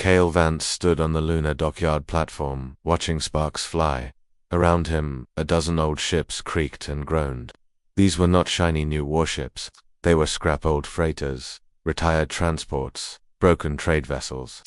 Cale Vance stood on the lunar dockyard platform, watching sparks fly. Around him, a dozen old ships creaked and groaned. These were not shiny new warships. They were scrap old freighters, retired transports, broken trade vessels.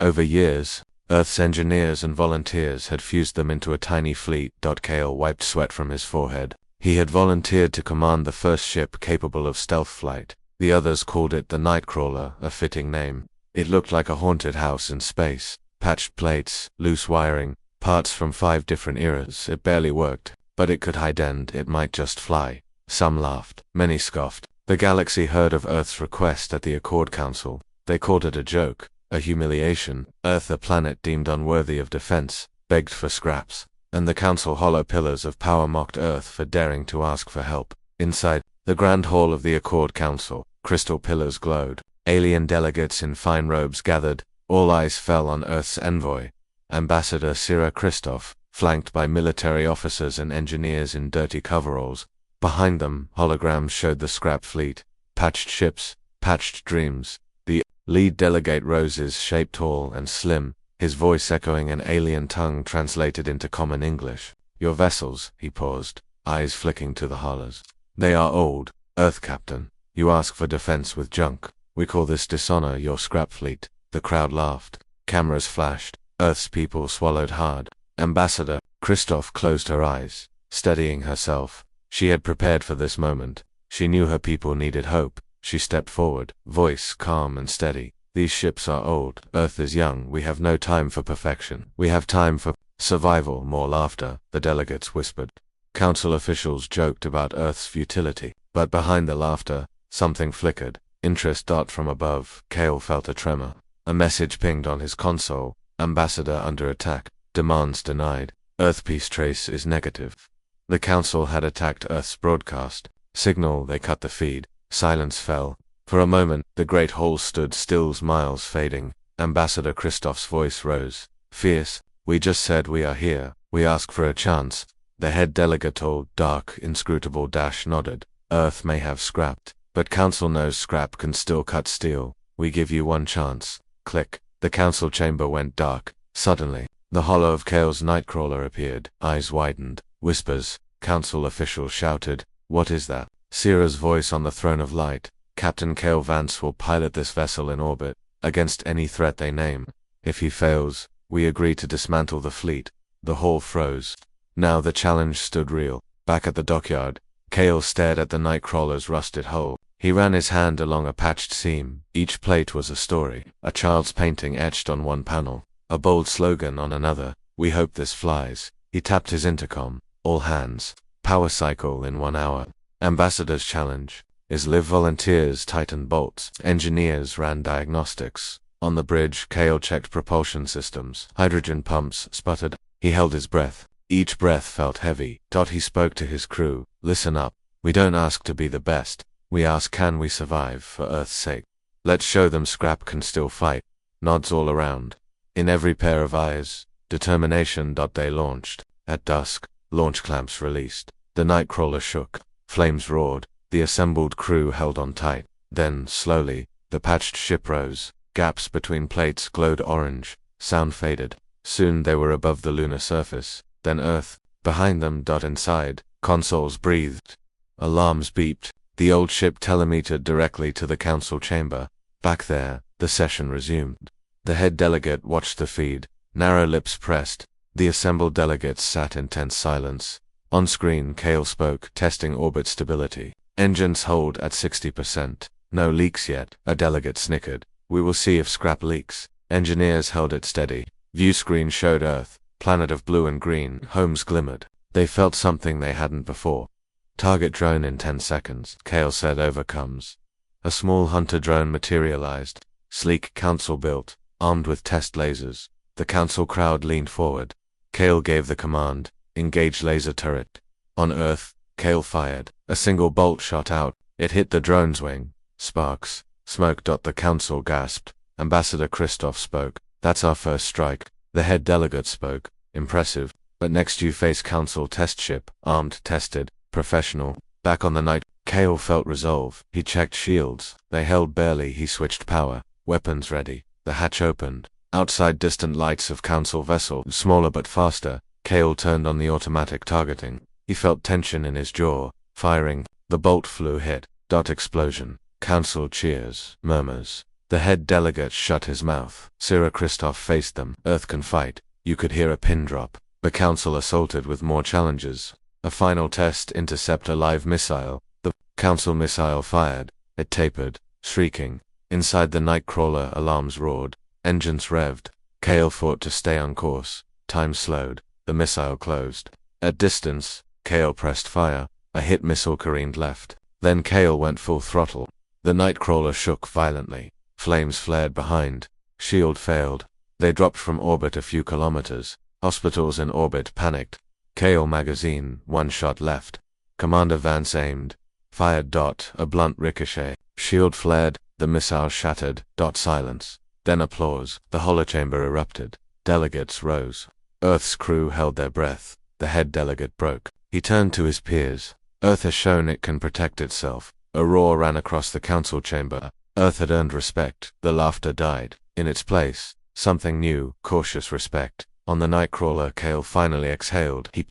Over years, Earth's engineers and volunteers had fused them into a tiny fleet. Cale wiped sweat from his forehead. He had volunteered to command the first ship capable of stealth flight. The others called it the Nightcrawler, a fitting name. It looked like a haunted house in space. Patched plates, loose wiring, parts from 5 different eras. It barely worked, but it could hide and it might just fly. Some laughed, many scoffed. The galaxy heard of Earth's request at the Accord Council. They called it a joke, a humiliation. Earth, a planet deemed unworthy of defense, begged for scraps, and the Council hollow pillars of power mocked Earth for daring to ask for help. Inside the Grand Hall of the Accord Council, crystal pillars glowed. Alien delegates in fine robes gathered. All eyes fell on Earth's envoy, Ambassador Sira Christoph, flanked by military officers and engineers in dirty coveralls. Behind them, holograms showed the scrap fleet, patched ships, patched dreams. The lead delegate rose, his shape tall and slim, his voice echoing an alien tongue translated into common English. Your vessels, he paused, eyes flicking to the hollers. They are old, Earth Captain. You ask for defense with junk. We call this dishonor, your scrap fleet. The crowd laughed. Cameras flashed. Earth's people swallowed hard. Ambassador Christoph closed her eyes, steadying herself. She had prepared for this moment. She knew her people needed hope. She stepped forward, voice calm and steady. These ships are old. Earth is young. We have no time for perfection. We have time for survival. More laughter, the delegates whispered. Council officials joked about Earth's futility. But behind the laughter, something flickered. Interest. From above, Cale felt a tremor. A message pinged on his console. Ambassador under attack. Demands denied. Earth peace trace is negative. The Council had attacked Earth's broadcast signal. They cut the feed. Silence fell. For a moment, the great hall stood still, smiles fading. Ambassador Christoph's voice rose, fierce. We just said we are here. We ask for a chance. The head delegate, old, dark, inscrutable, nodded. Earth may have scrapped, but Council knows scrap can still cut steel. We give you one chance. Click. The Council chamber went dark. Suddenly, the hollow of Cale's Nightcrawler appeared. Eyes widened. Whispers. Council officials shouted. What is that? Sira's voice on the throne of light. Captain Cale Vance will pilot this vessel in orbit, against any threat they name. If he fails, we agree to dismantle the fleet. The hall froze. Now the challenge stood real. Back at the dockyard, Cale stared at the Nightcrawler's rusted hull. He ran his hand along a patched seam. Each plate was a story. A child's painting etched on one panel. A bold slogan on another. We hope this flies. He tapped his intercom. All hands. Power cycle in 1 hour. Ambassador's challenge is live. Volunteers tightened bolts. Engineers ran diagnostics. On the bridge, Cale checked propulsion systems. Hydrogen pumps sputtered. He held his breath. Each breath felt heavy. He spoke to his crew. Listen up. We don't ask to be the best. We ask, can we survive for Earth's sake? Let's show them scrap can still fight. Nods all around. In every pair of eyes, determination. They launched. At dusk, launch clamps released. The Nightcrawler shook. Flames roared. The assembled crew held on tight. Then, slowly, the patched ship rose. Gaps between plates glowed orange. Sound faded. Soon they were above the lunar surface. Then Earth. Behind them. Inside, consoles breathed. Alarms beeped. The old ship telemetered directly to the Council chamber. Back there, the session resumed. The head delegate watched the feed. Narrow lips pressed. The assembled delegates sat in tense silence. On screen, Cale spoke, testing orbit stability. Engines hold at 60%. No leaks yet. A delegate snickered. We will see if scrap leaks. Engineers held it steady. View screen showed Earth, planet of blue and green. Homes glimmered. They felt something they hadn't before. Target drone in 10 seconds, Cale said. Overcomes. A small hunter drone materialized. Sleek, Council built, armed with test lasers. The Council crowd leaned forward. Cale gave the command. Engage laser turret. On Earth, Cale fired. A single bolt shot out. It hit the drone's wing. Sparks. Smoke. The Council gasped. Ambassador Christoph spoke. That's our first strike. The head delegate spoke. Impressive. But next you face Council test ship. Armed, tested, professional. Back on the night, Cale felt resolve. He checked shields. They held barely. He switched power. Weapons ready. The hatch opened. Outside, distant lights of Council vessel, smaller but faster. Kale turned on the automatic targeting. He felt tension in his jaw. Firing. The bolt flew hit. Explosion. Council cheers. Murmurs. The head delegate shut his mouth. Sira Christoph faced them. Earth can fight. You could hear a pin drop. The Council assaulted with more challenges. A final test. Intercept a live missile. The Council missile fired. It tapered, shrieking. Inside the Nightcrawler, alarms roared. Engines revved. Kale fought to stay on course. Time slowed. The missile closed. At distance, Kale pressed fire. A hit missile careened left. Then Kale went full throttle. The Nightcrawler shook violently. Flames flared behind. Shield failed. They dropped from orbit a few kilometers. Hospitals in orbit panicked. Kale magazine, one shot left. Commander Vance aimed. Fired. A blunt ricochet. Shield flared. The missile shattered. Silence. Then applause. The holochamber erupted. Delegates rose. Earth's crew held their breath. The head delegate broke. He turned to his peers. Earth has shown it can protect itself. A roar ran across the council chamber. Earth had earned respect. The laughter died. In its place, something new, cautious respect. On the Nightcrawler, Kale finally exhaled. He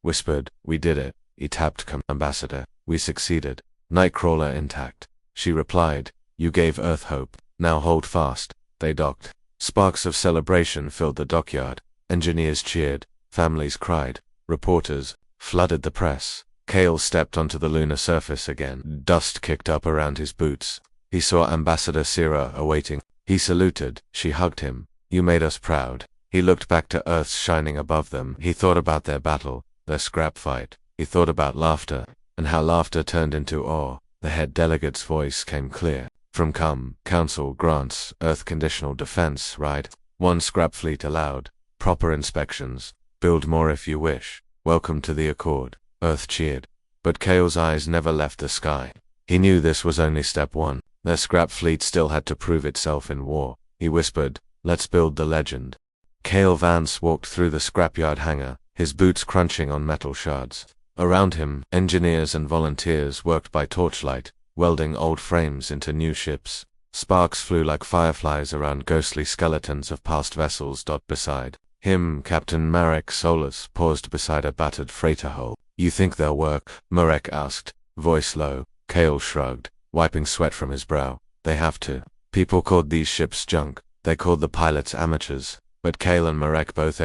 whispered, "We did it." He tapped Ambassador. "We succeeded." Nightcrawler intact. She replied, "You gave Earth hope. Now hold fast." They docked. Sparks of celebration filled the dockyard. Engineers cheered. Families cried. Reporters flooded the press. Kale stepped onto the lunar surface again. Dust kicked up around his boots. He saw Ambassador Sira awaiting. He saluted. She hugged him. "You made us proud." He looked back to Earth shining above them. He thought about their battle, their scrap fight. He thought about laughter, and how laughter turned into awe. The head delegate's voice came clear. "From Council grants Earth conditional defense, right? One scrap fleet allowed. Proper inspections. Build more if you wish. Welcome to the Accord." Earth cheered. But Kale's eyes never left the sky. He knew this was only step one. Their scrap fleet still had to prove itself in war. He whispered, "Let's build the legend." Kale Vance walked through the scrapyard hangar, his boots crunching on metal shards. Around him, engineers and volunteers worked by torchlight, welding old frames into new ships. Sparks flew like fireflies around ghostly skeletons of past vessels. Beside him, Captain Marek Solis paused beside a battered freighter hull. "You think they'll work?" Marek asked, voice low. Kale shrugged, wiping sweat from his brow. "They have to." People called these ships junk. They called the pilots amateurs. But Kale and Marek both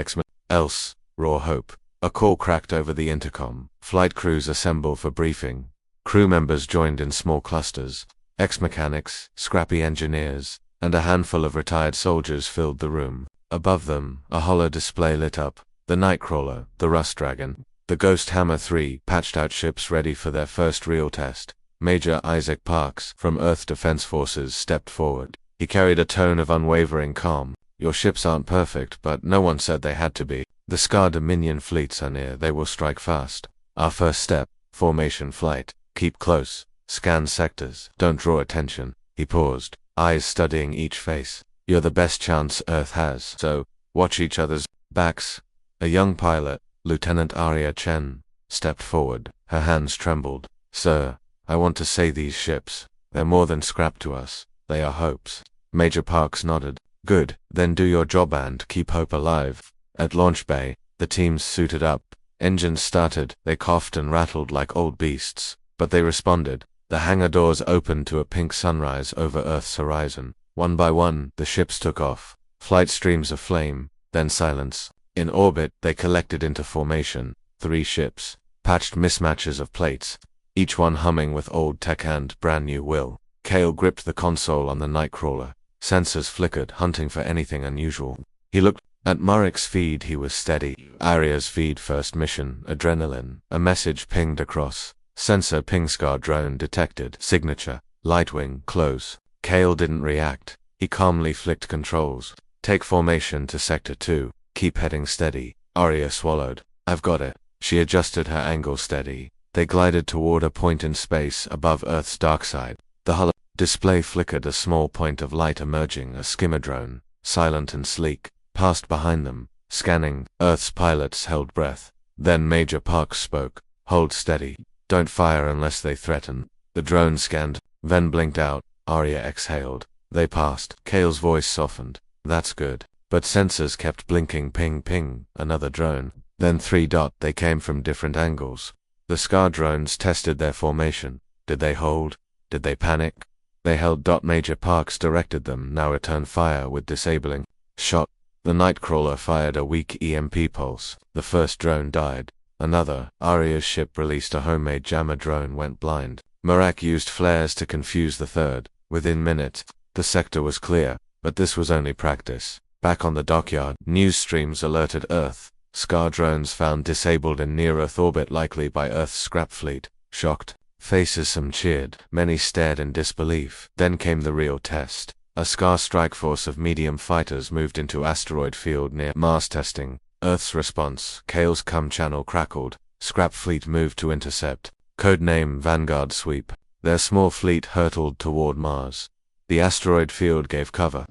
else, raw hope. A call cracked over the intercom. Flight crews assemble for briefing. Crew members joined in small clusters. Ex-mechanics, scrappy engineers, and a handful of retired soldiers filled the room. Above them, a hollow display lit up. The Nightcrawler, the Rust Dragon, the Ghost Hammer 3 patched out ships ready for their first real test. Major Isaac Parks, from Earth Defense Forces, stepped forward. He carried a tone of unwavering calm. "Your ships aren't perfect, but no one said they had to be. The Scar Dominion fleets are near. They will strike fast. Our first step, formation flight. Keep close. Scan sectors. Don't draw attention." He paused, eyes studying each face. "You're the best chance Earth has, so watch each other's backs." A young pilot, Lieutenant Arya Chen, stepped forward. Her hands trembled. "Sir, I want to say these ships, they're more than scrap to us. They are hopes." Major Parks nodded. "Good, then do your job and keep hope alive." At launch bay, the teams suited up. Engines started. They coughed and rattled like old beasts, but they responded. The hangar doors opened to a pink sunrise over Earth's horizon. One by one, the ships took off. Flight streams of flame, then silence. In orbit, they collected into formation. 3 ships, patched mismatches of plates, each one humming with old tech and brand new will. Kale gripped the console on the Nightcrawler. Sensors flickered, hunting for anything unusual. He looked at Marek's feed. He was steady. Arya's feed, first mission, adrenaline. A message pinged across. Sensor ping, Scar drone detected. Signature, Lightwing, close. Kale didn't react. He calmly flicked controls. "Take formation to Sector 2. Keep heading steady." Arya swallowed. "I've got it." She adjusted her angle steady. They glided toward a point in space above Earth's dark side. The hull display flickered, a small point of light emerging, a skimmer drone, silent and sleek, passed behind them, scanning. Earth's pilots held breath. Then Major Parks spoke. "Hold steady. Don't fire unless they threaten." The drone scanned, then blinked out. Arya exhaled. They passed. Kale's voice softened. "That's good. but sensors kept blinking ping ping, another drone. Then 3. They came from different angles. The Scar drones tested their formation. Did they hold? Did they panic? They held. Major Parks directed them, now return fire with disabling shot. The Nightcrawler fired a weak EMP pulse. The first drone died. Another, Arya's ship, released a homemade jammer drone, went blind. Marek used flares to confuse the third. Within minutes, the sector was clear, but this was only practice. Back on the dockyard, news streams alerted Earth. Scar drones found disabled in near-Earth orbit, likely by Earth's scrap fleet. Shocked faces, some cheered, many stared in disbelief. Then came the real test. A Scar strike force of medium fighters moved into asteroid field near Mars testing. Earth's response, Kale's comm channel crackled. Scrap fleet moved to intercept. Codename Vanguard Sweep. Their small fleet hurtled toward Mars. The asteroid field gave cover.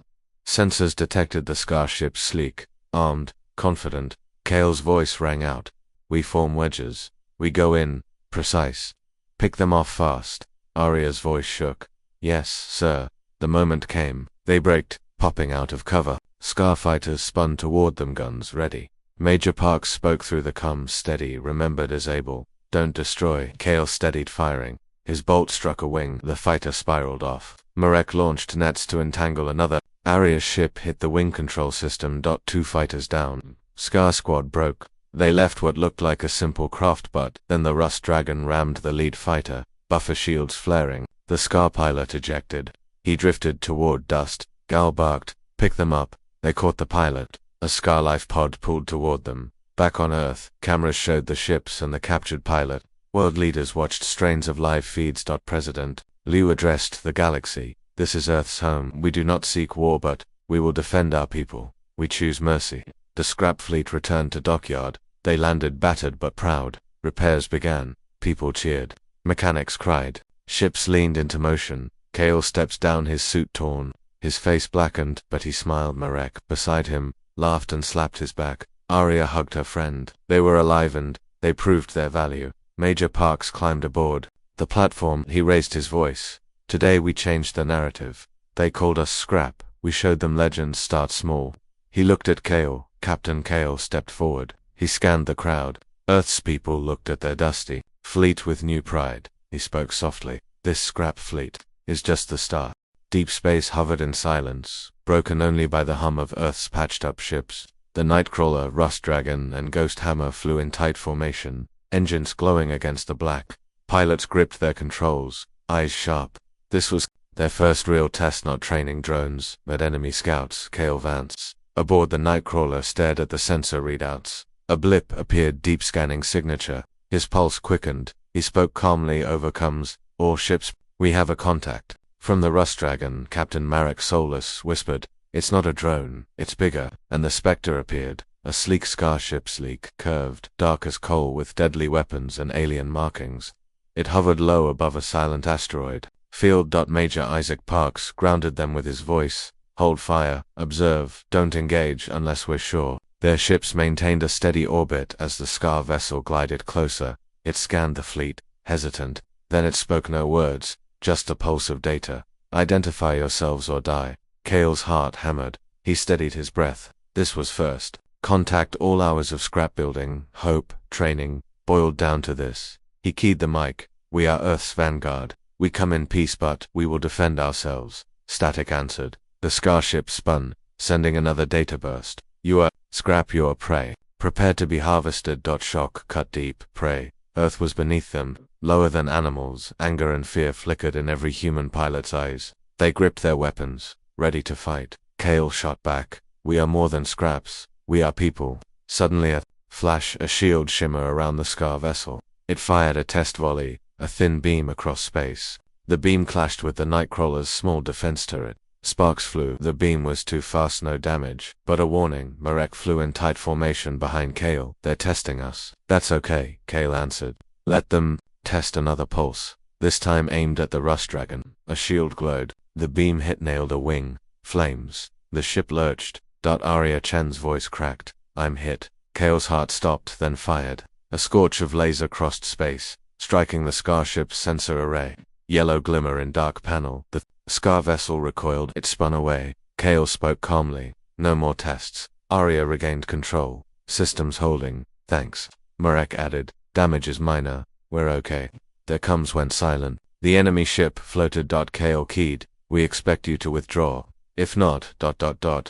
Sensors detected the Scar ships, sleek, armed, confident. Kale's voice rang out. We form wedges. We go in, precise. Pick them off fast. Arya's voice shook. Yes, sir. The moment came. They braked, popping out of cover. Scar fighters spun toward them, guns ready. Major Parks spoke through the comms, steady, remember, disable. Don't destroy. Kale steadied firing. His bolt struck a wing. The fighter spiraled off. Marek launched nets to entangle another. Arya's ship hit the wing control system. 2 fighters down. Scar squad broke. They left what looked like a simple craft, but then the Rust Dragon rammed the lead fighter, buffer shields flaring. The Scar pilot ejected. He drifted toward dust. Gal barked, pick them up. They caught the pilot. A Scar life pod pulled toward them. Back on Earth, cameras showed the ships and the captured pilot. World leaders watched strains of live feeds. President Liu addressed the galaxy. This is Earth's home. We do not seek war, but we will defend our people. We choose mercy. The scrap fleet returned to dockyard. They landed battered but proud. Repairs began. People cheered. Mechanics cried. Ships leaned into motion. Kale steps down, his suit torn. His face blackened, but he smiled. Marek, beside him, laughed and slapped his back. Arya hugged her friend. They were alive and they proved their value. Major Parks climbed aboard the platform. He raised his voice. Today we changed the narrative. They called us scrap. We showed them legends start small. He looked at Kale. Captain Kale stepped forward. He scanned the crowd. Earth's people looked at their dusty fleet with new pride. He spoke softly. This scrap fleet is just the start. Deep space hovered in silence, broken only by the hum of Earth's patched-up ships. The Nightcrawler, Rust Dragon, and Ghost Hammer flew in tight formation, engines glowing against the black. Pilots gripped their controls, eyes sharp. This was their first real test, not training drones, but enemy scouts. Kale Vance, aboard the Nightcrawler, stared at the sensor readouts. A blip appeared, deep scanning signature. His pulse quickened. He spoke calmly over comms. All ships, we have a contact. From the Rust Dragon, Captain Marek Solus whispered, it's not a drone, it's bigger. And the Spectre appeared. A sleek Scar ship, sleek, curved, dark as coal, with deadly weapons and alien markings. It hovered low above a silent asteroid. Field. Major Isaac Parks grounded them with his voice. Hold fire, observe, don't engage unless we're sure. Their ships maintained a steady orbit as the Scar vessel glided closer. It scanned the fleet, hesitant. Then it spoke no words, just a pulse of data. Identify yourselves or die. Kale's heart hammered. He steadied his breath. This was first contact. All hours of scrapbuilding, hope, training, boiled down to this. He keyed the mic. We are Earth's vanguard. We come in peace, but we will defend ourselves. Static answered. The Scar ship spun, sending another data burst. You are scrap, your prey. Prepared to be harvested. Shock cut deep. Prey. Earth was beneath them, lower than animals. Anger and fear flickered in every human pilot's eyes. They gripped their weapons, ready to fight. Kale shot back. We are more than scraps. We are people. Suddenly a flash, a shield shimmer around the Scar vessel. It fired a test volley, a thin beam across space. The beam clashed with the Nightcrawler's small defense turret. Sparks flew. The beam was too fast, no damage. But a warning. Marek flew in tight formation behind Kale. They're testing us. That's okay, Kale answered. Let them test. Another pulse. This time aimed at the Rust Dragon. A shield glowed. The beam hit, nailed a wing. Flames. The ship lurched. Arya Chen's voice cracked. I'm hit. Kale's heart stopped, then fired. A scorch of laser crossed space, striking the Scar ship's sensor array. Yellow glimmer in dark panel. The Scar vessel recoiled. It spun away. Kale spoke calmly. No more tests. Arya regained control. Systems holding. Thanks. Marek added. Damage is minor. We're okay. Their comms went silent. The enemy ship floated. Kale keyed. We expect you to withdraw. If not,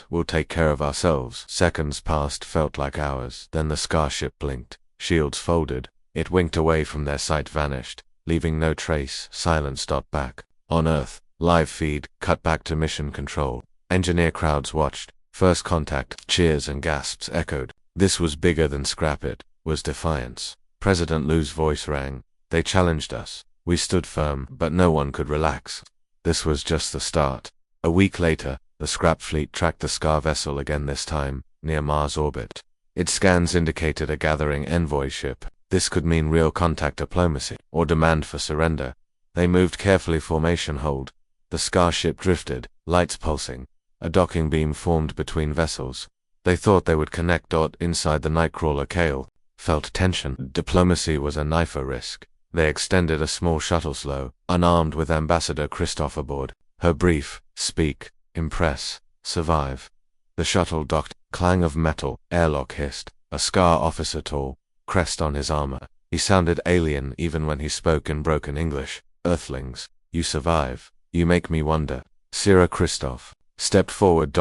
we'll take care of ourselves. Seconds passed, felt like hours. Then the Scar ship blinked. Shields folded. It winked away from their sight, vanished, leaving no trace. Silence. Back. On Earth. Live feed, cut back to mission control. Engineer crowds watched. First contact, cheers and gasps echoed. This was bigger than scrap. It was defiance. President Lu's voice rang. They challenged us. We stood firm, but no one could relax. This was just the start. A week later, the scrap fleet tracked the Scar vessel again, this time near Mars orbit. Its scans indicated a gathering envoy ship. This could mean real contact diplomacy, or demand for surrender. They moved carefully, formation hold. The Scar ship drifted, lights pulsing. A docking beam formed between vessels. They thought they would connect. Inside the Nightcrawler, Kale felt tension. Diplomacy was a knife risk. They extended a small shuttle slow, unarmed, with Ambassador Christoph aboard. Her brief, speak, impress, survive. The shuttle docked, clang of metal, airlock hissed. A Scar officer, tall, crest on his armor. He sounded alien even when he spoke in broken English. Earthlings, you survive. You make me wonder. Sira Christoph stepped forward.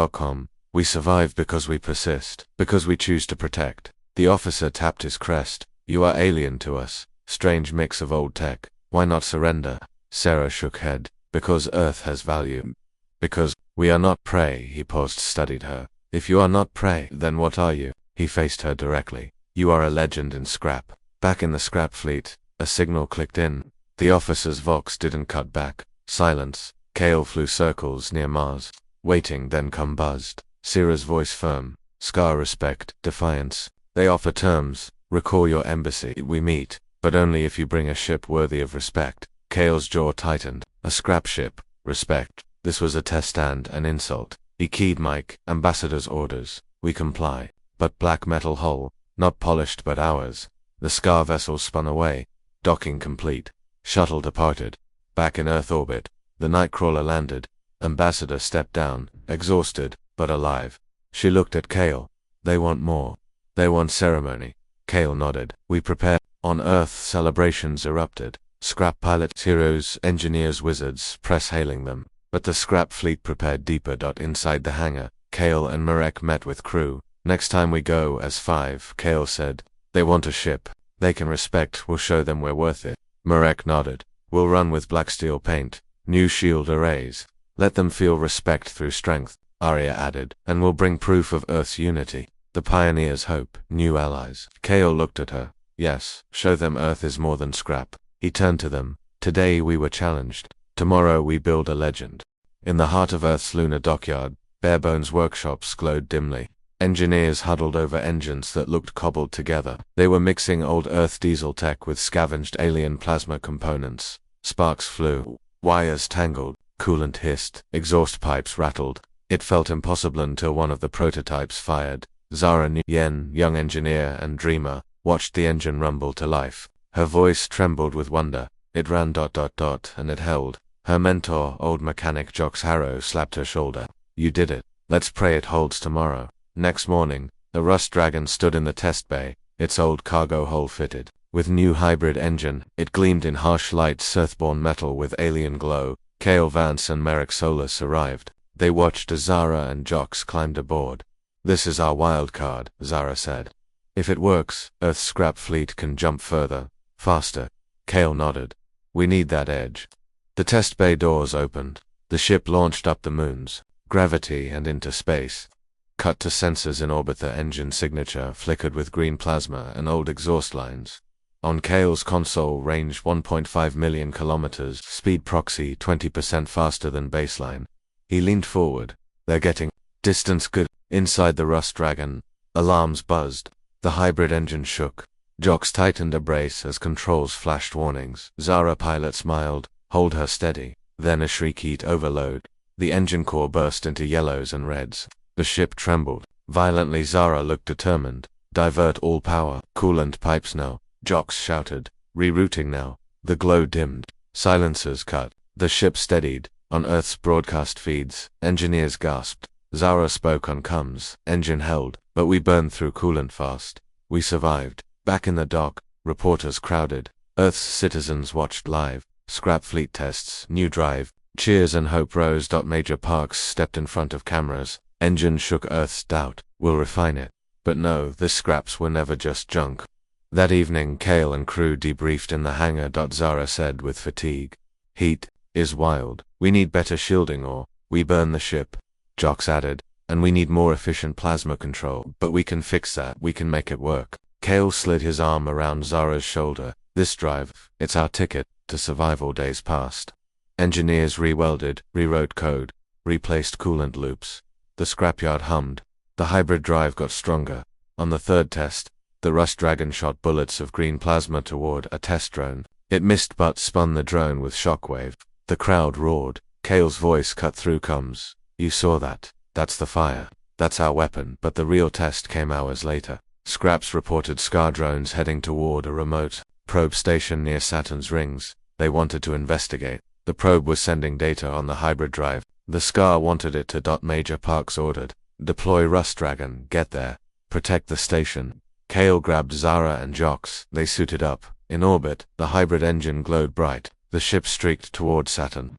We survive because we persist, because we choose to protect. The officer tapped his crest. You are alien to us. Strange mix of old tech. Why not surrender? Sarah shook head. Because Earth has value. Because we are not prey. He paused, studied her. If you are not prey, then what are you? He faced her directly. You are a legend in scrap. Back in the scrap fleet, a signal clicked in. The officer's vox didn't cut back. Silence. Kale flew circles near Mars. Waiting, then buzzed. Sira's voice firm. Scar respect, defiance. They offer terms. Recall your embassy. We meet, but only if you bring a ship worthy of respect. Kale's jaw tightened. A scrap ship. Respect. This was a test and an insult. He keyed. Mike, Ambassador's orders. We comply. But black metal hull, not polished but ours. The Scar vessel spun away. Docking complete. Shuttle departed. Back in Earth orbit, the Nightcrawler landed. Ambassador stepped down, exhausted, but alive. She looked at Kale. They want more. They want ceremony. Kale nodded. We prepare. On Earth, celebrations erupted. Scrap pilots, heroes, engineers, wizards, press hailing them. But the scrap fleet prepared deeper. Inside the hangar, Kale and Marek met with crew. Next time we go as 5, Kale said. They want a ship. They can respect. We'll show them we're worth it. Marek nodded. We'll run with black steel paint. New shield arrays. Let them feel respect through strength, Arya added. And we'll bring proof of Earth's unity. The pioneers' hope. New allies. Kale looked at her. Yes, show them Earth is more than scrap. He turned to them. Today we were challenged. Tomorrow we build a legend. In the heart of Earth's lunar dockyard, Barebones workshops glowed dimly. Engineers huddled over engines that looked cobbled together. They were mixing old Earth diesel tech with scavenged alien plasma components. Sparks flew. Wires tangled. Coolant hissed. Exhaust pipes rattled. It felt impossible until one of the prototypes fired. Zara Yen, young engineer and dreamer, watched the engine rumble to life. Her voice trembled with wonder. It ran ... and it held. Her mentor, old mechanic Jox Harrow, slapped her shoulder. You did it. Let's pray it holds tomorrow. Next morning, the Rust Dragon stood in the test bay, its old cargo hold fitted. With new hybrid engine, it gleamed in harsh light, earthborn metal with alien glow. Kale Vance and Merrick Solus arrived. They watched as Zara and Jox climbed aboard. This is our wild card, Zara said. If it works, Earth's scrap fleet can jump further, faster. Kale nodded. We need that edge. The test bay doors opened. The ship launched up the moons, gravity and into space. Cut to sensors in orbit. The engine signature flickered with green plasma and old exhaust lines. On Kale's console, range 1.5 million kilometers, speed proxy 20% faster than baseline. He leaned forward. They're getting distance good. Inside the Rust Dragon, alarms buzzed. The hybrid engine shook. Jox tightened a brace as controls flashed warnings. Zara pilot smiled. Hold her steady. Then a shriek. Heat overload. The engine core burst into yellows and reds. The ship trembled. Violently. Zara looked determined. Divert all power. Coolant pipes now. Jox shouted. Rerouting now. The glow dimmed. Silencers cut. The ship steadied. On Earth's broadcast feeds, engineers gasped. Zara spoke on comms. Engine held, but we burned through coolant fast. We survived. Back in the dock, reporters crowded. Earth's citizens watched live. Scrap fleet tests, new drive. Cheers and hope rose. Major Parks stepped in front of cameras. Engine shook Earth's doubt. We'll refine it. But no, the scraps were never just junk. That evening, Kale and crew debriefed in the hangar. Zara said with fatigue. Heat is wild. We need better shielding or we burn the ship. Jocks added, and we need more efficient plasma control. But we can fix that. We can make it work. Kale slid his arm around Zara's shoulder. This drive, it's our ticket to survival. Days passed. Engineers rewelded, rewrote code, replaced coolant loops. The scrapyard hummed. The hybrid drive got stronger. On the third test, the Rust Dragon shot bullets of green plasma toward a test drone. It missed but spun the drone with shockwave. The crowd roared. Kale's voice cut through comms. You saw that. That's the fire. That's our weapon. But the real test came hours later. Scraps reported Scar drones heading toward a remote probe station near Saturn's rings. They wanted to investigate. The probe was sending data on the hybrid drive. The Scar wanted it to. Major Parks ordered. Deploy Rust Dragon. Get there. Protect the station. Kale grabbed Zara and Jocks. They suited up. In orbit, the hybrid engine glowed bright. The ship streaked toward Saturn.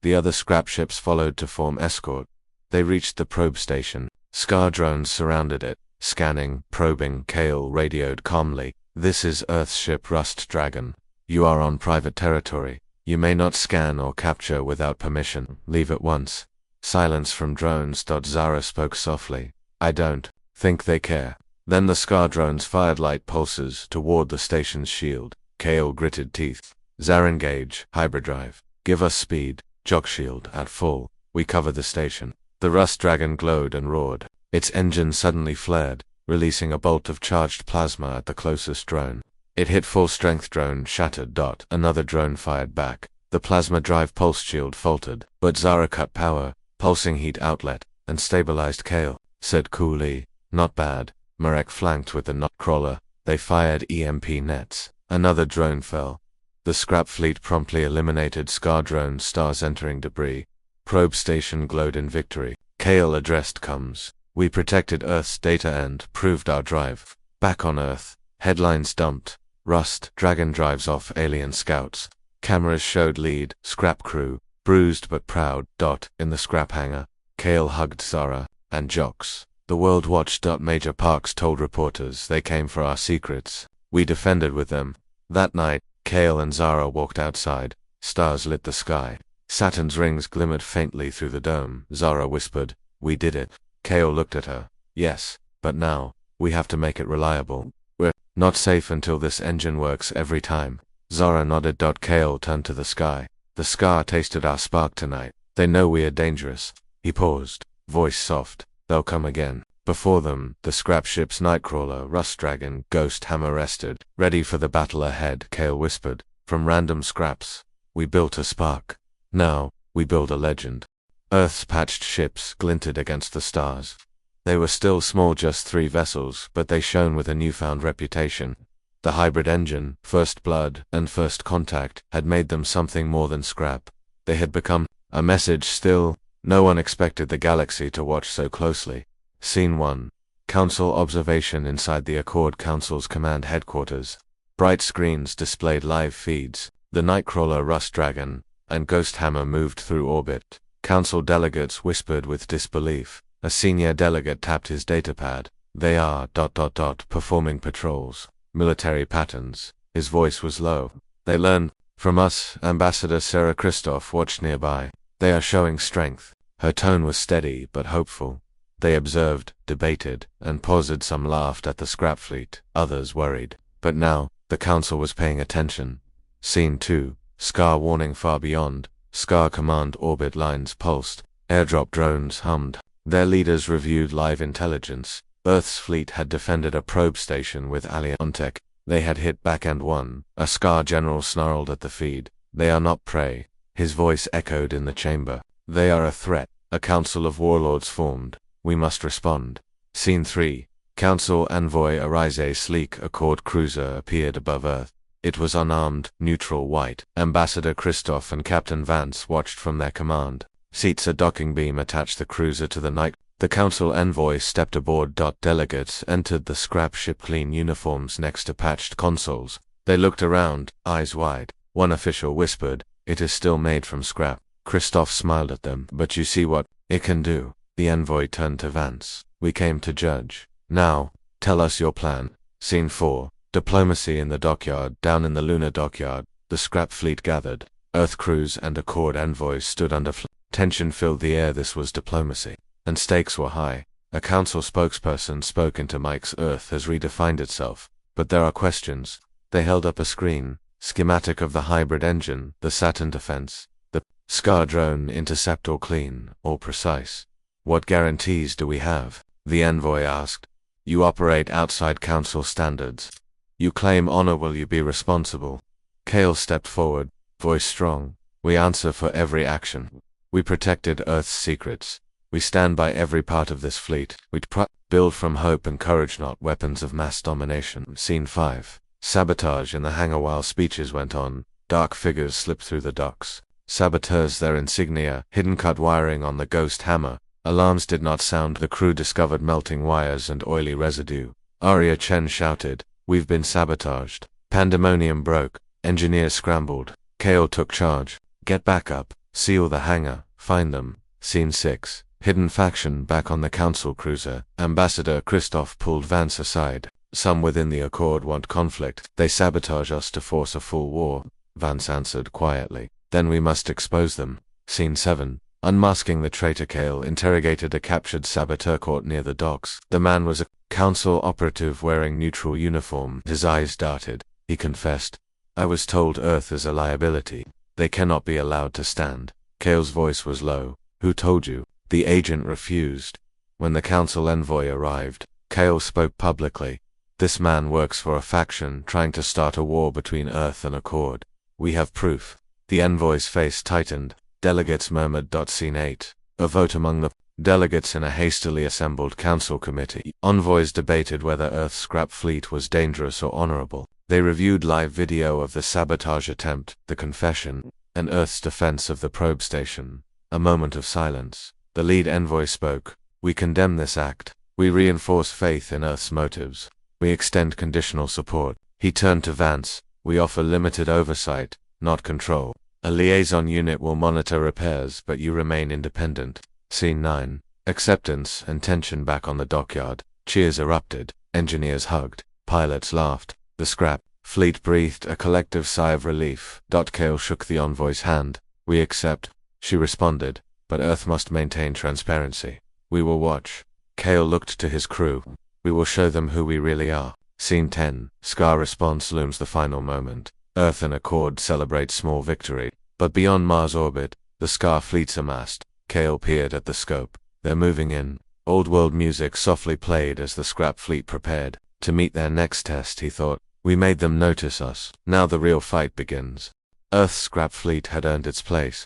The other scrap ships followed to form escort. They reached the probe station. Scar drones surrounded it, scanning, probing. Kale radioed calmly. This is Earth's ship Rust Dragon. You are on private territory. You may not scan or capture without permission. Leave at once. Silence from drones. Zara spoke softly. I don't think they care. Then the Scar drones fired light pulses toward the station's shield. Kale gritted teeth. Zara engage, hybrid drive. Give us speed. Jock shield at full. We cover the station. The Rust Dragon glowed and roared. Its engine suddenly flared, releasing a bolt of charged plasma at the closest drone. It hit full-strength drone, shattered. Another drone fired back. The plasma drive pulse shield faltered, but Zara cut power, pulsing heat outlet, and stabilized. Kale said coolly, not bad. Marek flanked with the Nightcrawler. They fired EMP nets. Another drone fell. The scrap fleet promptly eliminated Scar drones. Stars entering debris. Probe station glowed in victory. Kale addressed comms. We protected Earth's data and proved our drive. Back on Earth, headlines dumped. Rust Dragon drives off alien scouts. Cameras showed lead, scrap crew, bruised but proud. In the scrap hangar, Kale hugged Zara and Jocks. The world watched. Major Parks told reporters they came for our secrets. We defended with them. That night, Kale and Zara walked outside. Stars lit the sky. Saturn's rings glimmered faintly through the dome. Zara whispered, we did it. Kale looked at her. Yes, but now, we have to make it reliable. We're not safe until this engine works every time. Zara nodded. Kale turned to the sky. The Scar tasted our spark tonight. They know we are dangerous. He paused, voice soft. They'll come again. Before them, the scrap ships Nightcrawler, Rust Dragon, Ghost Hammer rested, ready for the battle ahead. Kale whispered, from random scraps, we built a spark. Now, we build a legend. Earth's patched ships glinted against the stars. They were still small, just 3 vessels, but they shone with a newfound reputation. The hybrid engine, First Blood, and First Contact had made them something more than scrap. They had become a message. Still, no one expected the galaxy to watch so closely. Scene 1. Council observation inside the Accord Council's command headquarters. Bright screens displayed live feeds. The Nightcrawler, Rust Dragon, and Ghost Hammer moved through orbit. Council delegates whispered with disbelief. A senior delegate tapped his datapad. They are ... performing patrols. Military patterns. His voice was low. They learned from us. Ambassador Sarah Christoph watched nearby. They are showing strength. Her tone was steady but hopeful. They observed, debated, and paused. Some laughed at the scrap fleet, others worried. But now, the council was paying attention. Scene 2. Scar warning far beyond. Scar command orbit lines pulsed. Airdrop drones hummed. Their leaders reviewed live intelligence. Earth's fleet had defended a probe station with alien tech. They had hit back and won. A Scar general snarled at the feed. They are not prey. His voice echoed in the chamber. They are a threat. A council of warlords formed. We must respond. Scene 3. Council envoy Arise. Sleek Accord cruiser appeared above Earth. It was unarmed, neutral white. Ambassador Christoph and Captain Vance watched from their command seats. A docking beam attached the cruiser to the night. The council envoy stepped aboard. Delegates entered the scrap ship, clean uniforms next to patched consoles. They looked around, eyes wide. One official whispered, "It is still made from scrap." Christoph smiled at them. "But you see what it can do." The envoy turned to Vance. "We came to judge. Now, tell us your plan." Scene 4. Diplomacy in the dockyard. Down in the lunar dockyard, the scrap fleet gathered. Earth crews and Accord envoys stood under tension filled the air. This was diplomacy, and stakes were high. A council spokesperson spoke into mics. "Earth has redefined itself, but there are questions." They held up a screen, schematic of the hybrid engine, the Saturn defense, the Scar drone interceptor, clean, all precise. "What guarantees do we have?" the envoy asked. "You operate outside council standards. You claim honor. Will you be responsible?" Kale stepped forward, voice strong. "We answer for every action. We protected Earth's secrets. We stand by every part of this fleet. We build from hope and courage, not weapons of mass domination." Scene 5. Sabotage in the hangar. While speeches went on, dark figures slipped through the docks. Saboteurs, their insignia, hidden cut wiring on the ghost hammer. Alarms did not sound. The crew discovered melting wires and oily residue. Arya Chen shouted, "We've been sabotaged." Pandemonium broke. Engineers scrambled. Kale took charge. "Get back up. Seal the hangar. Find them." Scene 6. Hidden faction back on the council cruiser. Ambassador Christoph pulled Vance aside. "Some within the Accord want conflict. They sabotage us to force a full war," Vance answered quietly. "Then we must expose them." Scene 7. Unmasking the traitor. Kale interrogated a captured saboteur caught near the docks. The man was a council operative wearing neutral uniform. His eyes darted. He confessed, "I was told Earth is a liability. They cannot be allowed to stand." Kale's voice was low. "Who told you?" The agent refused. When the council envoy arrived, Kale spoke publicly. "This man works for a faction trying to start a war between Earth and Accord. We have proof." The envoy's face tightened. Delegates murmured. Scene 8. A vote among the delegates in a hastily assembled council committee. Envoys debated whether Earth's scrap fleet was dangerous or honorable. They reviewed live video of the sabotage attempt, the confession, and Earth's defense of the probe station. A moment of silence. The lead envoy spoke. "We condemn this act. We reinforce faith in Earth's motives. We extend conditional support." He turned to Vance. "We offer limited oversight, not control. A liaison unit will monitor repairs, but you remain independent." Scene 9. Acceptance and tension back on the dockyard. Cheers erupted. Engineers hugged. Pilots laughed. The scrap fleet breathed a collective sigh of relief. Kale shook the envoy's hand. "We accept," she responded, "but Earth must maintain transparency. We will watch." Kale looked to his crew. "We will show them who we really are." Scene 10. Scar response looms. The final moment. Earth and Accord celebrate small victory, but beyond Mars orbit, the Scar fleet's amassed. Kale peered at the scope. "They're moving in." Old world music softly played as the scrap fleet prepared to meet their next test. He thought, "We made them notice us. Now the real fight begins." Earth's scrap fleet had earned its place.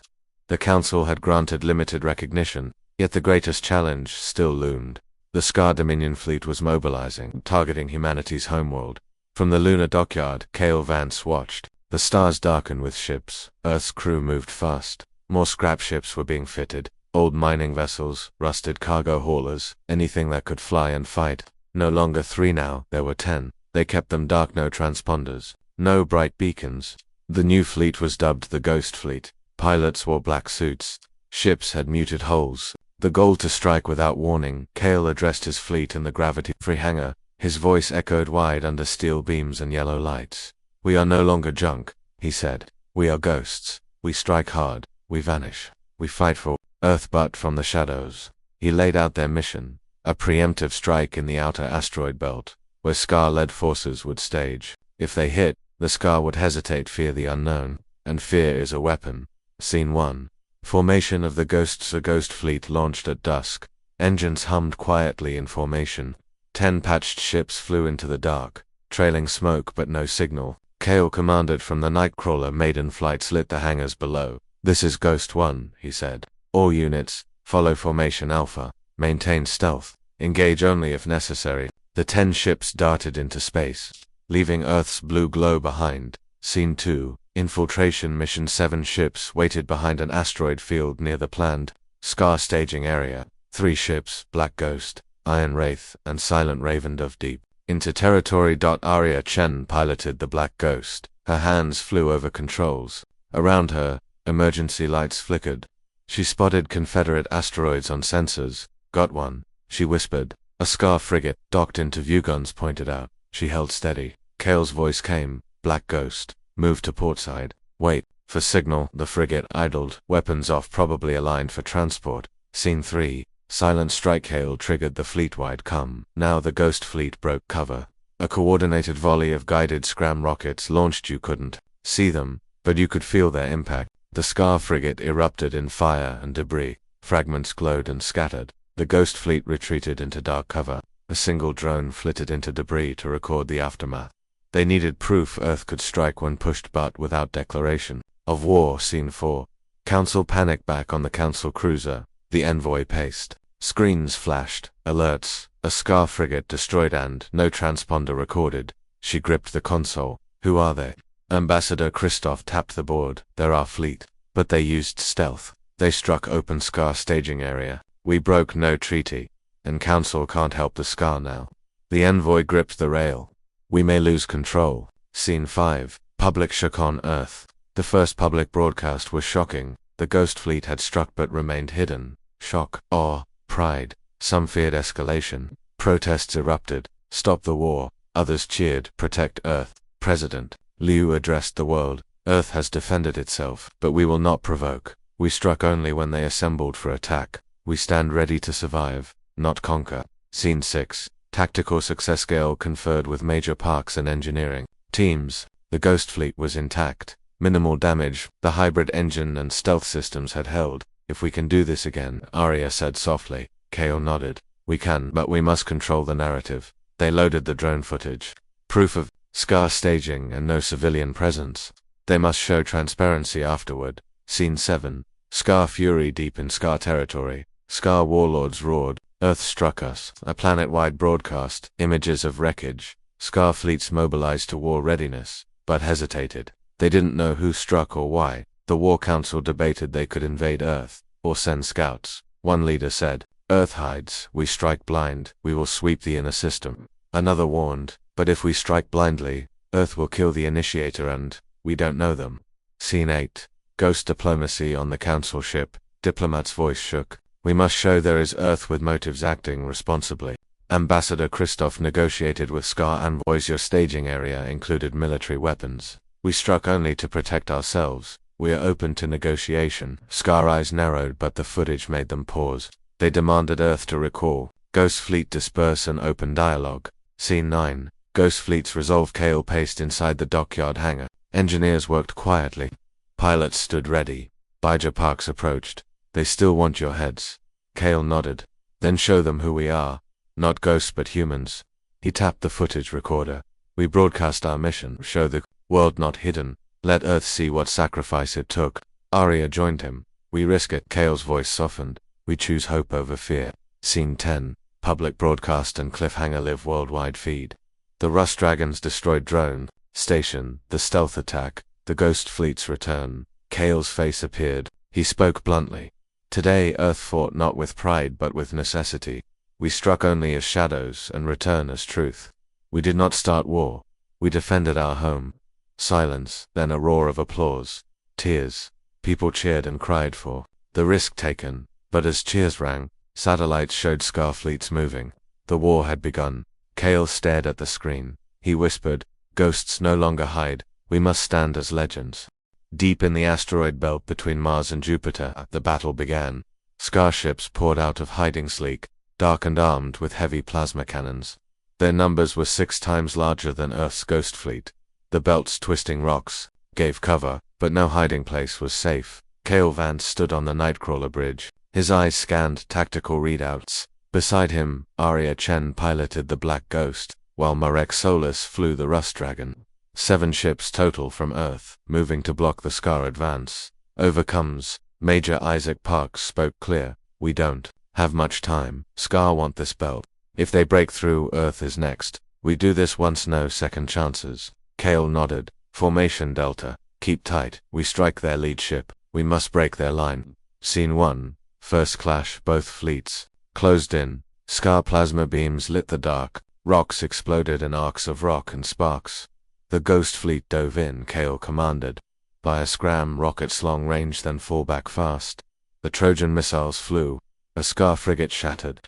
The council had granted limited recognition, yet the greatest challenge still loomed. The Scar Dominion fleet was mobilizing, targeting humanity's homeworld. From the lunar dockyard, Kale Vance watched. The stars darkened with ships. Earth's crew moved fast. More scrap ships were being fitted. Old mining vessels, rusted cargo haulers, anything that could fly and fight. No longer 3 now, there were 10. They kept them dark. No transponders. No bright beacons. The new fleet was dubbed the Ghost Fleet. Pilots wore black suits. Ships had muted hulls. The goal to strike without warning. Kale addressed his fleet in the gravity-free hangar. His voice echoed wide under steel beams and yellow lights. "We are no longer junk," he said. "We are ghosts. We strike hard. We vanish. We fight for Earth, but from the shadows." He laid out their mission. A preemptive strike in the outer asteroid belt, where Scar-led forces would stage. If they hit, the Scar would hesitate, fear the unknown. And fear is a weapon. Scene 1. Formation of the Ghosts. A ghost fleet launched at dusk. Engines hummed quietly in formation. 10 patched ships flew into the dark, trailing smoke but no signal. Kale commanded from the Nightcrawler. Maiden flights lit the hangars below. "This is Ghost 1, he said. "All units, follow Formation Alpha. Maintain stealth. Engage only if necessary." The 10 ships darted into space, leaving Earth's blue glow behind. Scene 2. Infiltration mission. 7 ships waited behind an asteroid field near the planned Scar staging area. 3 ships, Black Ghost, Iron Wraith, and Silent Raven dove deep into territory. Arya Chen piloted the Black Ghost. Her hands flew over controls. Around her, emergency lights flickered. She spotted Confederate asteroids on sensors. Got one, she whispered. A Scar frigate, docked into viewguns, pointed out. She held steady. Kale's voice came. Black Ghost, move to portside. Wait for signal. The frigate idled, weapons off, probably aligned for transport. Scene 3. Silent strike. Kale triggered the fleet-wide comm. Now the Ghost fleet broke cover. A coordinated volley of guided scram rockets launched. You couldn't see them, but you could feel their impact. The Scar frigate erupted in fire and debris. Fragments glowed and scattered. The Ghost fleet retreated into dark cover. A single drone flitted into debris to record the aftermath. They needed proof Earth could strike when pushed, but without declaration of war. Scene 4. Council panicked back on the Council cruiser. The envoy paced. Screens flashed. Alerts. A Scar frigate destroyed and no transponder recorded. She gripped the console. Who are they? Ambassador Christoph tapped the board. They're our fleet. But they used stealth. They struck open Scar staging area. We broke no treaty. And Council can't help the Scar now. The envoy gripped the rail. We may lose control. Scene 5. Public shock on Earth. The first public broadcast was shocking. The Ghost fleet had struck but remained hidden. Shock, awe, pride. Some feared escalation. Protests erupted. Stop the war. Others cheered. Protect Earth. President Liu addressed the world. Earth has defended itself, but we will not provoke. We struck only when they assembled for attack. We stand ready to survive, not conquer. Scene 6. Tactical success. Gale conferred with major parks and engineering teams. The Ghost fleet was intact. Minimal damage. The hybrid engine and stealth systems had held. If we can do this again, Arya said softly. Kale nodded. We can, but we must control the narrative. They loaded the drone footage. Proof of Scar staging and no civilian presence. They must show transparency afterward. Scene 7. Scar fury. Deep in Scar territory. Scar warlords roared. Earth struck us. A planet-wide broadcast. Images of wreckage. Scar fleets mobilized to war readiness, but hesitated. They didn't know who struck or why. The War Council debated they could invade Earth, or send scouts. One leader said, Earth hides. We strike blind. We will sweep the inner system. Another warned, but if we strike blindly, Earth will kill the initiator and we don't know them. Scene 8. Ghost diplomacy on the Council ship. Diplomat's voice shook. We must show there is Earth with motives acting responsibly. Ambassador Christoph negotiated with Scar envoys. Your staging area included military weapons. We struck only to protect ourselves. We are open to negotiation. Scar eyes narrowed, but the footage made them pause. They demanded Earth to recall. Ghost fleet disperse and open dialogue. Scene 9. Ghost fleet's resolve. Kale paced inside the dockyard hangar. Engineers worked quietly. Pilots stood ready. Bijah Parks approached. They still want your heads. Kale nodded. Then show them who we are. Not ghosts but humans. He tapped the footage recorder. We broadcast our mission. Show the world not hidden. Let Earth see what sacrifice it took. Arya joined him. We risk it. Kale's voice softened. We choose hope over fear. Scene 10. Public broadcast and cliffhanger. Live worldwide feed. The Rust Dragons destroyed drone station. The stealth attack. The Ghost fleet's return. Kale's face appeared. He spoke bluntly. Today Earth fought not with pride but with necessity. We struck only as shadows and return as truth. We did not start war. We defended our home. Silence, then a roar of applause. Tears. People cheered and cried for the risk taken. But as cheers rang, satellites showed Scar fleets moving. The war had begun. Kale stared at the screen. He whispered, Ghosts no longer hide. We must stand as legends. Deep in the asteroid belt between Mars and Jupiter, the battle began. Scar ships poured out of hiding, sleek, dark and armed with heavy plasma cannons. Their numbers were 6 times larger than Earth's Ghost fleet. The belt's twisting rocks gave cover, but no hiding place was safe. Kale Vance stood on the Nightcrawler bridge. His eyes scanned tactical readouts. Beside him, Arya Chen piloted the Black Ghost, while Marek Solis flew the Rust Dragon. 7 ships total from Earth, moving to block the Scar advance. Overcomes, Major Isaac Parks spoke clear. We don't have much time. Scar want this belt. If they break through, Earth is next. We do this once, no second chances. Kale nodded. Formation Delta. Keep tight. We strike their lead ship. We must break their line. Scene 1. First clash. Both fleets closed in. Scar plasma beams lit the dark. Rocks exploded in arcs of rock and sparks. The Ghost Fleet dove in, Kale commanded. By a scram, rockets long range, then fall back fast. The Trojan missiles flew. A Scar frigate shattered.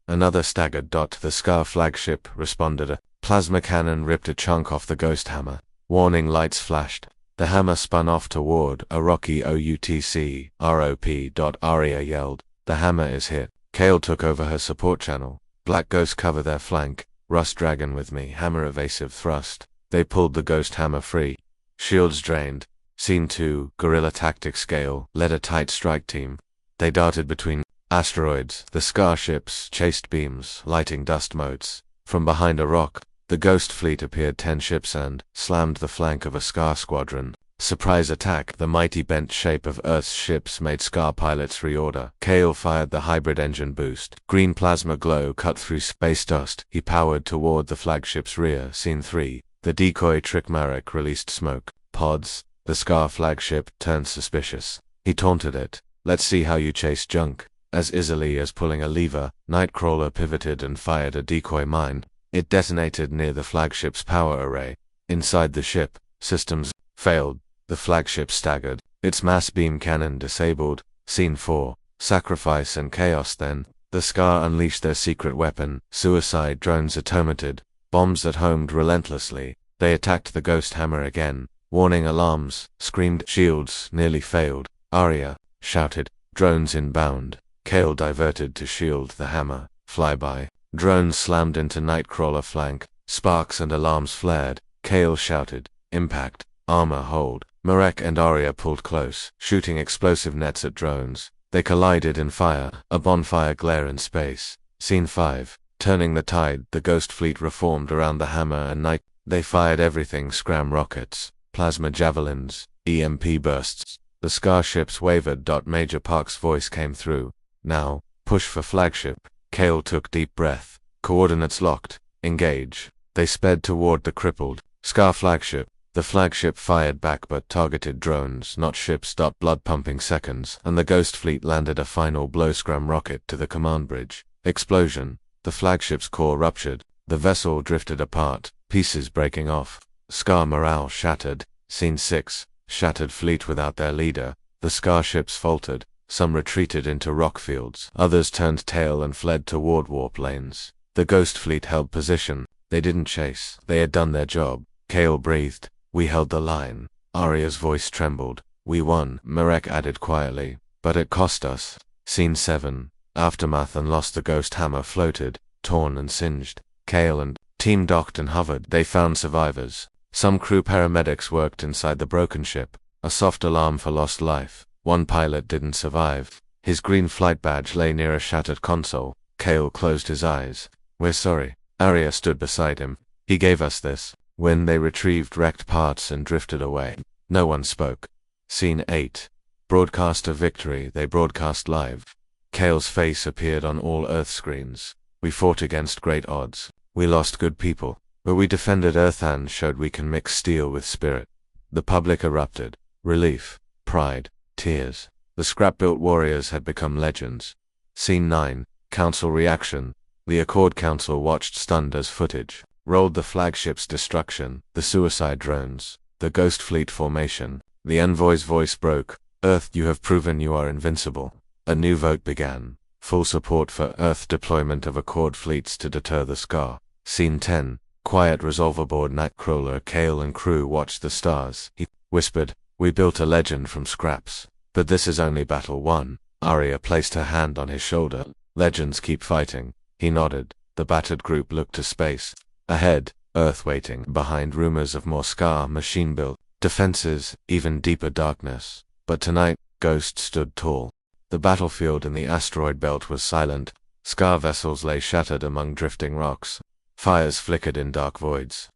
Another staggered. The Scar flagship responded. A plasma cannon ripped a chunk off the Ghost hammer. Warning lights flashed. The hammer spun off toward a rocky OUTC. ROP. Arya yelled. The hammer is hit. Kale took over her support channel. Black Ghost cover their flank. Rust Dragon with me. Hammer evasive thrust. They pulled the Ghost hammer free. Shields drained. Scene 2, Guerrilla Tactics Gale led a tight strike team. They darted between asteroids. The Scar ships chased beams, lighting dust motes. From behind a rock, the Ghost Fleet appeared 10 ships and slammed the flank of a Scar squadron. Surprise attack. The mighty bent shape of Earth's ships made Scar pilots reorder. Kale fired the hybrid engine boost. Green plasma glow cut through space dust. He powered toward the flagship's rear. Scene 3. The decoy Trickmarek released smoke pods. The Scar flagship turned suspicious. He taunted it. Let's see how you chase junk. As easily as pulling a lever, Nightcrawler pivoted and fired a decoy mine. It detonated near the flagship's power array. Inside the ship, systems failed. The flagship staggered. Its mass beam cannon disabled. Scene 4. Sacrifice and chaos. Then, the Scar unleashed their secret weapon, suicide drones automated. Bombs that homed relentlessly. They attacked the Ghost hammer again. Warning alarms, screamed. Shields nearly failed. Arya shouted. Drones inbound. Kale diverted to shield the hammer. Flyby. Drones slammed into Nightcrawler flank. Sparks and alarms flared. Kale shouted. Impact. Armor hold. Marek and Arya pulled close, shooting explosive nets at drones. They collided in fire, a bonfire glare in space. Scene 5. Turning the tide, the Ghost Fleet reformed around the hammer and Night. They fired everything: scram rockets, plasma javelins, EMP bursts. The Scar ships wavered. Major Park's voice came through. Now, push for flagship. Kale took deep breath. Coordinates locked. Engage. They sped toward the crippled Scar flagship. The flagship fired back but targeted drones, not ships. Blood-pumping seconds, and the Ghost Fleet landed a final blow: scram rocket to the command bridge. Explosion. The flagship's core ruptured. The vessel drifted apart, pieces breaking off. Scar morale shattered. Scene 6. Shattered fleet without their leader. The Scar ships faltered. Some retreated into rock fields. Others turned tail and fled toward warp lanes. The Ghost Fleet held position. They didn't chase. They had done their job. Kale breathed. We held the line. Arya's voice trembled. We won, Marek added quietly. But it cost us. Scene 7. Aftermath and lost. The Ghost hammer floated, torn and singed. Kale and team docked and hovered. They found survivors. Some crew paramedics worked inside the broken ship. A soft alarm for lost life. One pilot didn't survive. His green flight badge lay near a shattered console. Kale closed his eyes. We're sorry. Arya stood beside him. He gave us this. When they retrieved wrecked parts and drifted away, no one spoke. Scene 8. Broadcast of victory. They broadcast live. Kale's face appeared on all Earth screens. We fought against great odds. We lost good people, but we defended Earth and showed we can mix steel with spirit. The public erupted. Relief, pride, tears. The scrap-built warriors had become legends. Scene 9. Council reaction. The Accord Council watched stunned as footage rolled the flagship's destruction, the suicide drones, the Ghost Fleet formation. The envoy's voice broke. Earth, you have proven you are invincible. A new vote began. Full support for Earth deployment of Accord fleets to deter the Scar. Scene 10. Quiet resolve aboard Nightcrawler. Kale and crew watched the stars. He whispered, we built a legend from scraps. But this is only battle 1. Arya placed her hand on his shoulder. Legends keep fighting. He nodded. The battered group looked to space. Ahead, Earth waiting, behind rumors of more Scar machine-built defenses, even deeper darkness. But tonight, Ghost stood tall. The battlefield in the asteroid belt was silent. Scar vessels lay shattered among drifting rocks. Fires flickered in dark voids.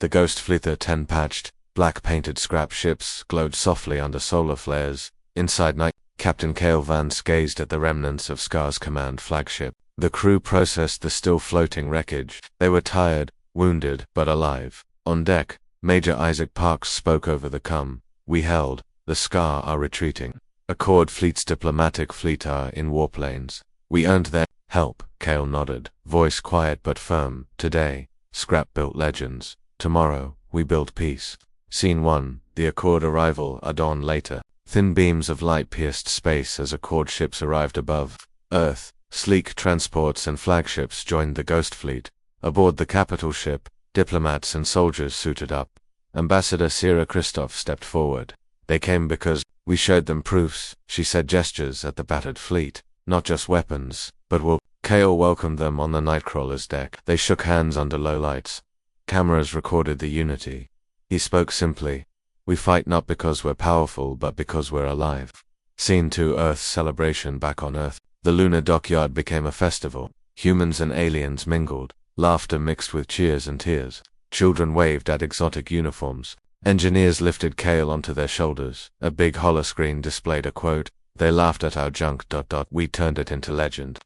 The Ghost Fleet, 10 patched, black-painted scrap ships, glowed softly under solar flares. Inside night, Captain Kale Vance gazed at the remnants of Scar's command flagship. The crew processed the still-floating wreckage. They were tired, wounded, but alive. On deck, Major Isaac Parks spoke over the com. We held. The Scar are retreating. Accord fleet's diplomatic fleet are in warp lanes. We earned their Help, Kale nodded, voice quiet but firm. Today, Scrap built legends. Tomorrow, we build peace. Scene 1, the Accord arrival. A dawn later. Thin beams of light pierced space as Accord ships arrived above Earth. Sleek transports and flagships joined the Ghost Fleet. Aboard the capital ship, diplomats and soldiers suited up. Ambassador Sierra Christoph stepped forward. They came because we showed them proofs, she said, gestures at the battered fleet. Not just weapons, but will. Kale welcomed them on the Nightcrawler's deck. They shook hands under low lights. Cameras recorded the unity. He spoke simply. We fight not because we're powerful, but because we're alive. Scene 2, Earth's celebration. Back on Earth, the lunar dockyard became a festival. Humans and aliens mingled. Laughter mixed with cheers and tears. Children waved at exotic uniforms. Engineers lifted Kale onto their shoulders. A big holoscreen displayed a quote. They laughed at our junk. We turned it into legend.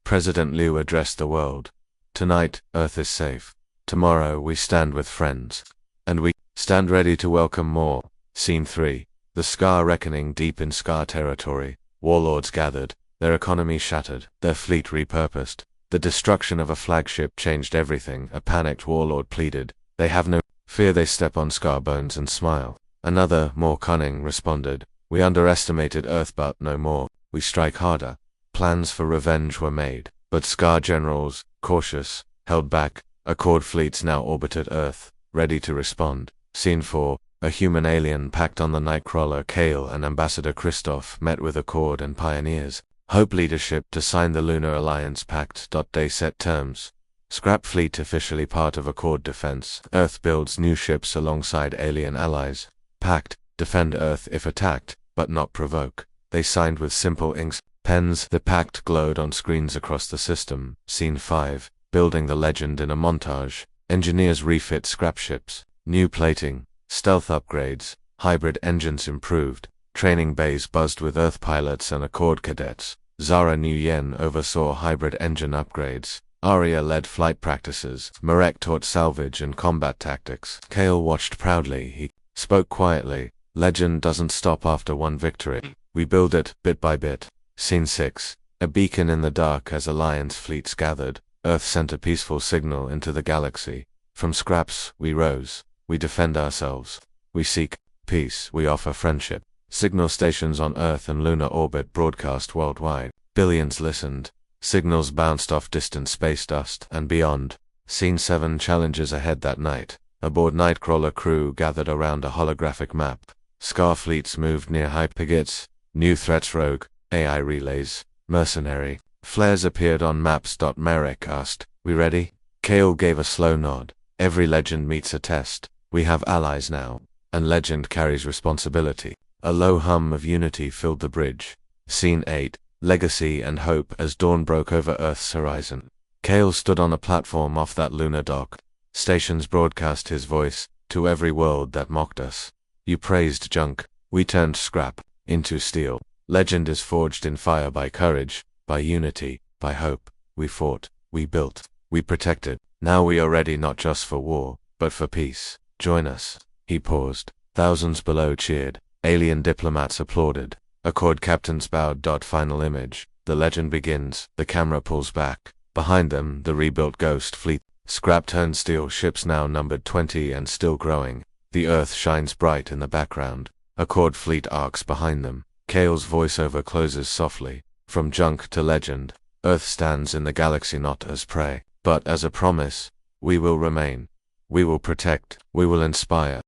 President Liu addressed the world. Tonight, Earth is safe. Tomorrow, we stand with friends. And we stand ready to welcome more. Scene 3. The Scar reckoning. Deep in Scar territory, warlords gathered, their economy shattered, their fleet repurposed. The destruction of a flagship changed everything. A panicked warlord pleaded. They have no fear. They step on Scar bones and smile. Another, more cunning, responded. We underestimated Earth, but no more. We strike harder. Plans for revenge were made, but Scar generals, cautious, held back. Accord fleets now orbited Earth, ready to respond. Scene 4. A human alien packed on the Nightcrawler. Kale and Ambassador Christoph met with Accord and Pioneers. Hope leadership to sign the Lunar Alliance Pact. They set terms. Scrap fleet officially part of Accord defense. Earth builds new ships alongside alien allies. Pact, defend Earth if attacked, but not provoke. They signed with simple inks, pens. The pact glowed on screens across the system. Scene 5. Building the legend in a montage. Engineers refit scrap ships. New plating, stealth upgrades, hybrid engines improved. Training bays buzzed with Earth pilots and Accord cadets. Zara Nguyen oversaw hybrid engine upgrades. Arya led flight practices. Marek taught salvage and combat tactics. Kale watched proudly. He spoke quietly. Legend doesn't stop after one victory. We build it, bit by bit. Scene 6. A beacon in the dark. As Alliance fleets gathered, Earth sent a peaceful signal into the galaxy. From scraps, we rose. We defend ourselves. We seek peace. We offer friendship. Signal stations on Earth and lunar orbit broadcast worldwide. Billions listened. Signals bounced off distant space dust and beyond. Scene 7. Challenges ahead. That night, aboard Nightcrawler crew gathered around a holographic map. Scar fleets moved near hypergits. New threats: rogue, AI relays, mercenary. Flares appeared on maps. Marek asked, we ready? Kale gave a slow nod. Every legend meets a test. We have allies now, and legend carries responsibility. A low hum of unity filled the bridge. Scene 8. Legacy and hope. As dawn broke over Earth's horizon, Kale stood on a platform off that lunar dock. Stations broadcast his voice to every world that mocked us. You praised junk. We turned scrap into steel. Legend is forged in fire by courage, by unity, by hope. We fought, we built, we protected. Now we are ready not just for war, but for peace. Join us. He paused. Thousands below cheered. Alien diplomats applauded. Accord captains bowed. Final image. The legend begins. The camera pulls back. Behind them, the rebuilt Ghost Fleet. Scrap turned steel ships now numbered 20 and still growing. The Earth shines bright in the background. Accord fleet arcs behind them. Kale's voiceover closes softly. From junk to legend, Earth stands in the galaxy not as prey, but as a promise. We will remain. We will protect. We will inspire.